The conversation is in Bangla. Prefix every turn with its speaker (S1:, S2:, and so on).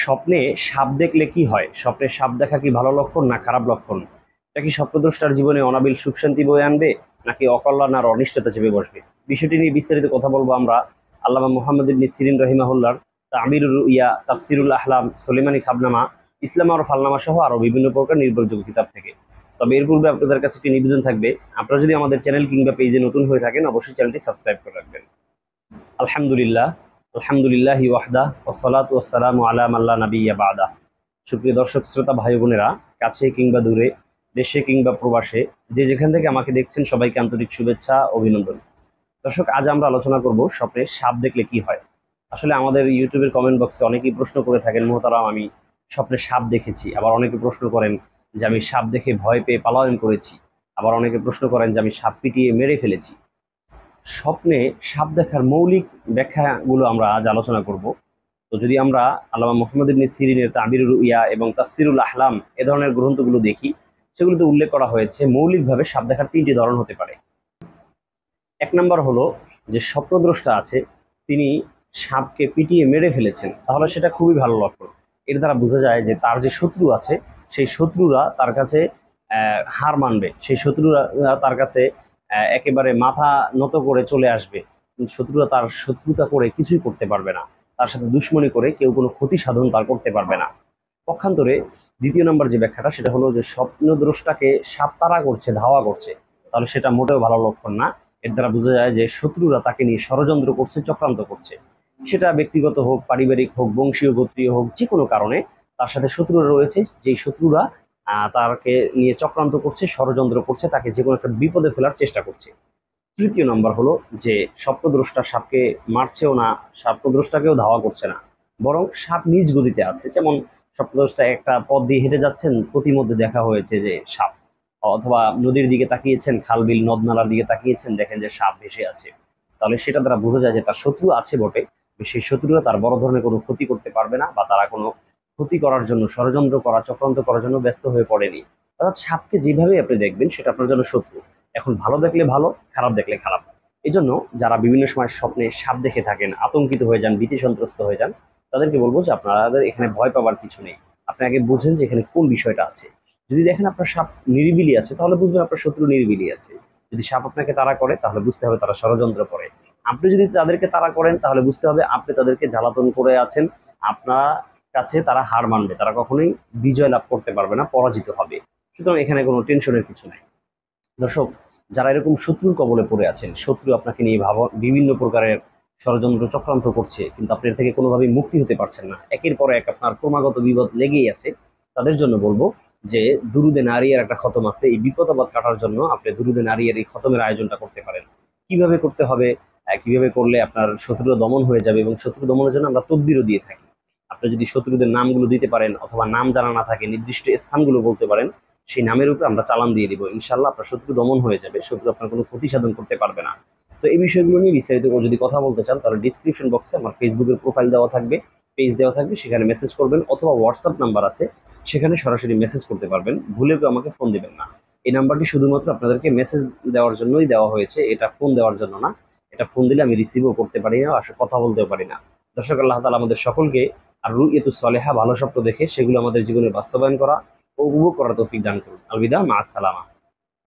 S1: স্বপ্নে সাপ দেখলে কি হয়? স্বপ্নে সাপ দেখা কি ভালো লক্ষণ না খারাপ লক্ষণ? এটা কি স্বপ্নদ্রষ্টার জীবনে অনাবিল সুখ শান্তি বয়ে আনবে, নাকি অকল্যাণ আর অনিষ্টতা চেপে বসবে? বিষয়টি নিয়ে বিস্তারিত কথা বলবো আমরা আল্লামা মুহাম্মদ ইবনে সিরিন রহিমাহুল্লাহর তাবিরুল রুইয়া, তাফসিরুল আহলাম, সুলেমানি খাবনামা, ইসলাম আর ফালনামা সহ আরো বিভিন্ন প্রকার নির্ভরযোগ্য কিতাব থেকে। তবে এর পূর্বে আপনাদের কাছে একটি নিবেদন থাকবে, আপনারা যদি আমাদের চ্যানেল কিংবা পেজে নতুন হয়ে থাকেন অবশ্যই চ্যানেলটি সাবস্ক্রাইব করে রাখবেন। আলহামদুলিল্লাহ, আলহামদুলিল্লাহি ওয়াহদা, ওয়াসসালাতু ওয়াসসালামু আলা মান লা নাবিয়্যা বা'দা। সুপ্রিয় দর্শক শ্রোতা ভাই বোনেরা, কাছে কিংবা দূরে, দেশে কিংবা প্রবাসে, যে যেখান থেকে আমাকে দেখছেন সবাইকে আন্তরিক শুভেচ্ছা, অভিনন্দন। দর্শক, আজ আমরা আলোচনা করব স্বপ্নে সাপ দেখলে কি হয়। আসলে আমাদের ইউটিউবের কমেন্ট বক্সে অনেকেই প্রশ্ন করে থাকেন, মোহতারাম আমি স্বপ্নে সাপ দেখেছি। আবার অনেকে প্রশ্ন করেন যে আমি সাপ দেখে ভয় পেয়ে পালায়ন করেছি। আবার অনেকে প্রশ্ন করেন যে আমি সাপ পিটিয়ে মেরে ফেলেছি। স্বপ্নে সাপ দেখার মৌলিক ব্যাখ্যাগুলো আমরা আজ আলোচনা করব। তো যদি আমরা আল্লামা মুহাম্মদ ইবনে সিরিনের তাবিরুল রুইয়া এবং তাফসিরুল আহলাম এ ধরনের গ্রন্থগুলো দেখি, সেগুলোতে উল্লেখ করা হয়েছে মৌলিকভাবে সাপ দেখার তিনটি ধরন হতে পারে। এক নম্বর হলো যে স্বপ্নদ্রষ্টা আছে, তিনি সাপকে পিটিয়ে মেরে ফেলেছেন, তাহলে সেটা খুবই ভালো লক্ষণ। এর দ্বারা বোঝা যায় যে তার যে শত্রু আছে, সেই শত্রুরা তার কাছে হার মানবে, সেই শত্রুরা তার কাছে একেবারে মাথা নত করে চলে আসবে। শত্রুরা তার শত্রুতা করে কিছুই করতে পারবে না, তার সাথে দুশ্মনী করে কেউ কোনো ক্ষতি সাধন তার করতে পারবে না। পক্ষান্তরে দ্বিতীয় নম্বর যে ব্যাখ্যাটা, সেটা হলো যে স্বপ্নদ্রষ্টাকে সাপ তাড়া করছে, ধাওয়া করছে, তাহলে সেটা মোটেও ভালো লক্ষণ না। এর দ্বারা বোঝা যায় যে শত্রুরা তাকে নিয়ে ষড়যন্ত্র করছে, চক্রান্ত করছে। সেটা ব্যক্তিগত হোক, পারিবারিক হোক, বংশীয় গোত্রীয় হোক, যে কোনো কারণে তার সাথে শত্রুরা রয়েছে, যেই শত্রুরা তাকে নিয়ে চক্রান্ত করছে, ষড়যন্ত্র করছে, তাকে যে কোনো একটা বিপদে ফেলার চেষ্টা করছে। তৃতীয় নম্বর হলো যে স্বপ্নদ্রষ্টা সাপকে মারছেও না, স্বপ্নদ্রষ্টাকেও ধাওয়া করছে না, বরং সাপ নিজ গতিতে আছে। যেমন স্বপ্নদ্রষ্টা একটা পথ দিয়ে হেঁটে যাচ্ছেন, প্রতিমধ্যে দেখা হয়েছে যে সাপ, অথবা নদীর দিকে তাকিয়েছেন, খাল বিল নদ নালার দিকে তাকিয়েছেন, দেখেন যে সাপ ভেসে আছে, তাহলে সেটা দ্বারা বোঝা যায় যে তার শত্রু আছে বটে, সেই শত্রুরা তার বড় ধরনের কোনো ক্ষতি করতে পারবে না, বা তারা কোনো ক্ষতি করার জন্য, ষড়যন্ত্র করা, চক্রান্ত করার জন্য ব্যস্ত হয়ে পড়েনি। অর্থাৎ সাপকে যেভাবে আপনি দেখবেন সেটা আপনার জন্য শত্রু। এখন ভালো দেখলে ভালো, খারাপ দেখলে খারাপ। এই জন্য যারা বিভিন্ন সময় স্বপ্নে সাপ দেখে থাকেন, আতঙ্কিত হয়ে যান, ভীতি সন্ত্রস্ত হয়ে যান, তাদেরকে বলবো যে আপনাদের এখানে ভয় পাওয়ার কিছু নেই। আপনি আগে বুঝেন যে এখানে কোন বিষয়টা আছে। যদি দেখেন আপনার সাপ নিরিবিলি আছে, তাহলে বুঝবেন আপনার শত্রু নিরিবিলি আছে। যদি সাপ আপনাকে তাড়া করে, তাহলে বুঝতে হবে তারা ষড়যন্ত্র করে। আপনি যদি তাদেরকে তাড়া করেন, তাহলে বুঝতে হবে আপনি তাদেরকে জ্বালাতন করে আছেন। আপনার কাছে তারা হার মানবে, তারা কখনোই বিজয় লাভ করতে পারবে না, পরাজিত হবে। সুতরাং এখানে কোনো টেনশনের কিছু নাই। দর্শক, যারা এরকম শত্রুর কবলে পড়ে আছেন, শত্রু আপনাকে নিয়ে বিভিন্ন প্রকারের ষড়যন্ত্র চক্রান্ত করছে, কিন্তু আপনি এর থেকে কোনোভাবেই মুক্তি হতে পারছেন না, একের পর এক আপনার ক্রমাগত বিপদ লেগেই আছে, তাদের জন্য বলবো যে দুরুদে নারিয়ার একটা খতম আছে। এই বিপদ আপদ কাটার জন্য আপনি দুরুদে নারিয়ার এই খতমের আয়োজনটা করতে পারেন। কিভাবে করতে হবে, কিভাবে করলে আপনার শত্রুরা দমন হয়ে যাবে, এবং শত্রু দমনের জন্য আমরা তদবিরও দিয়ে থাকি। আপনি যদি শত্রুদের নামগুলো দিতে পারেন, অথবা নাম জানা না থাকে নির্দিষ্ট স্থানগুলো বলতে পারেন, সেই নামের উপর আমরা চালান দিয়ে দিব, ইনশাল্লাহ আপনার শত্রু দমন হয়ে যাবে, শত্রু আপনার কোনো ক্ষতি সাধন করতে পারবে না। তো এই বিষয়গুলো নিয়ে বিস্তারিত যদি কথা বলতে চান, তাহলে ডিসক্রিপশন বক্সে আমার ফেসবুকের প্রোফাইল দেওয়া থাকবে, পেজ দেওয়া থাকবে, সেখানে মেসেজ করবেন, অথবা হোয়াটসঅ্যাপ নাম্বার আছে, সেখানে সরাসরি মেসেজ করতে পারবেন। ভুলেও কেউ আমাকে ফোন দিবেন না। এই নাম্বারটি শুধুমাত্র আপনাদেরকে মেসেজ দেওয়ার জন্যই দেওয়া হয়েছে, এটা ফোন দেওয়ার জন্য না। এটা ফোন দিলে আমি রিসিভও করতে পারি না, আসলে কথা বলতেও পারি না। দর্শক, আল্লাহ তাআলা আমাদের সকলকে আর রুইয়াতুস সলিহা, ভালো স্বপ্ন দেখে সেগুলো আমাদের জীবনে বাস্তবায়ন করা ও উপভোগ করার তৌফিক দান করুন। আলবিদা, মা আসসালামা।